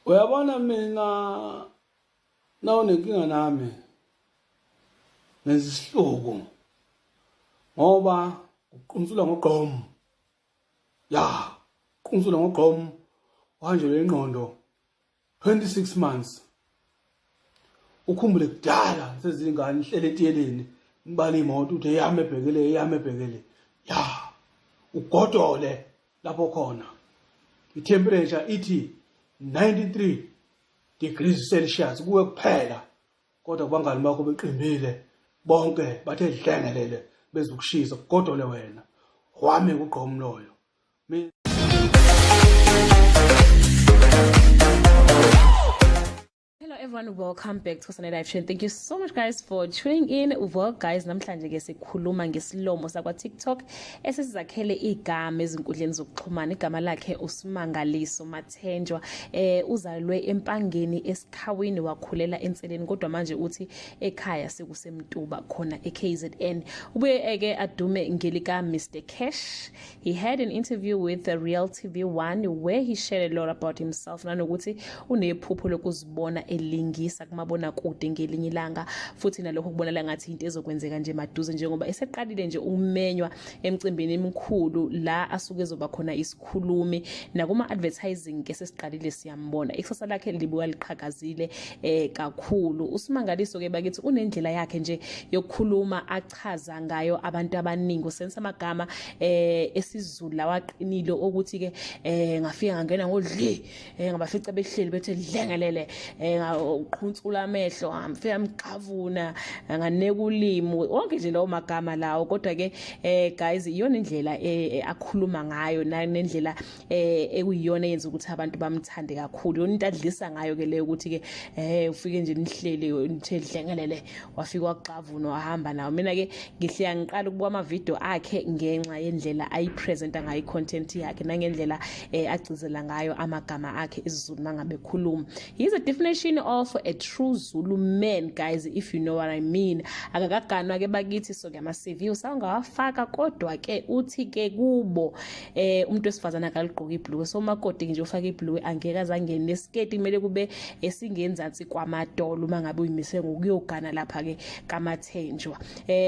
Uyabona mina nawunenkinga nami nesihluku ngoba uqhuntsula ngogqom. Ya, uqhuntsula ngogqom uhanjelwe ingqondo 26 months. Ukhumbule kudala sezingane ihlele etiyeleni ngibala imoto uthi eyami ebhekele. Ya, ugodole lapho khona. I-temperature ithi 93 degrees Celsius kuwe kuphela. Kodwa kubangani bakho beqimbile bonke bathe dlengelele bezokushisa kugodole wena. Wami kugqomo loyo. Hello everyone, welcome back to Sunday Live Show. Thank you so much guys for tuning in. Well guys, namhlanje ke sikhuluma ngesilomo sakwa TikTok esesizakhele igama ezinkundleni zokuxhumana. Igama lakhe uSimangaliso Mathenjwa. Uzalwe empangeni esikhawini wakhulela enseleni kodwa manje uthi ekhaya sekusemtuba khona eKZN. Ubuye ke adume ngelika MR CASH. He had an interview with the Real TV1 where he shared a lot about himself nanokuthi unephupho lokuzibona elingisa kumabona kude ngelinye ilanga futhi nalokho kubonala ngathi into ezokwenzeka nje maduze njengoba eseqalile nje ukumenywa emcimbini emikhulu la asuke ezoba khona isikhulumi nakuma advertising ke sesiqalile siyambona ikusasa lakhe libuka liqhakazile kakhulu. uSimangaliso ke bakithi unendlela yakhe nje yokukhuluma achaza ngayo abantu abaningi usenza amagama esiZulu lawaqinile ukuthi ke ngafika ngangena ngodli ngabafica behleli bethe dlengelele uqhuntsula amehlo ngifika mqavuna nganeka ulimi wonke nje lawo magama lawo kodwa ke guys iyona indlela akhuluma ngayo nendlela ekuyiyona yenza ukuthi abantu bamthande kakhulu yona into adlisa ngayo ke leyo ukuthi ke ufike nje nihlele nithe dlengelele wafika waqavuna wahamba nawo. Mina ke ngihlaya ngiqala ukubuka ama video akhe ngenxa yendlela ayipresenta ngayo content yakhe nangendlela agcizela ngayo amagama akhe isiZulu mangabe khuluma. He is a definition of a true Zulu man guys, if you know what I mean. Akakaganwa ke bakithi so ke ama CV usangawafaka kodwa ke uthi ke kubo umuntu wesifazana akaligqoka ibhluku so makoti nje ufaka ibhluku angeke azangene nesiketi kumele kube esingenzansi kwamadolo mangabe uyimise ngokuyogana lapha ke kaMathenjwa.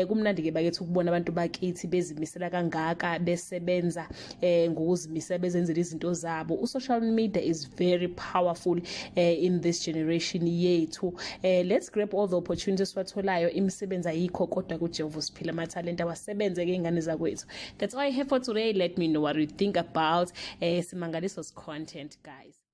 Kumnandi ke bakithi ukubona abantu bakithi bezimisela kangaka besebenza ngokuzimisela bezenzela izinto zabo. Social media is very powerful in this generation yethu. Let's grab all the opportunities watholayo. Imisebenza yikho kodwa kuJehova siphila amatalent awasebenze ke ingane zakwethu. That's all I have for today. Let me know what you think about Simangaliso's content guys.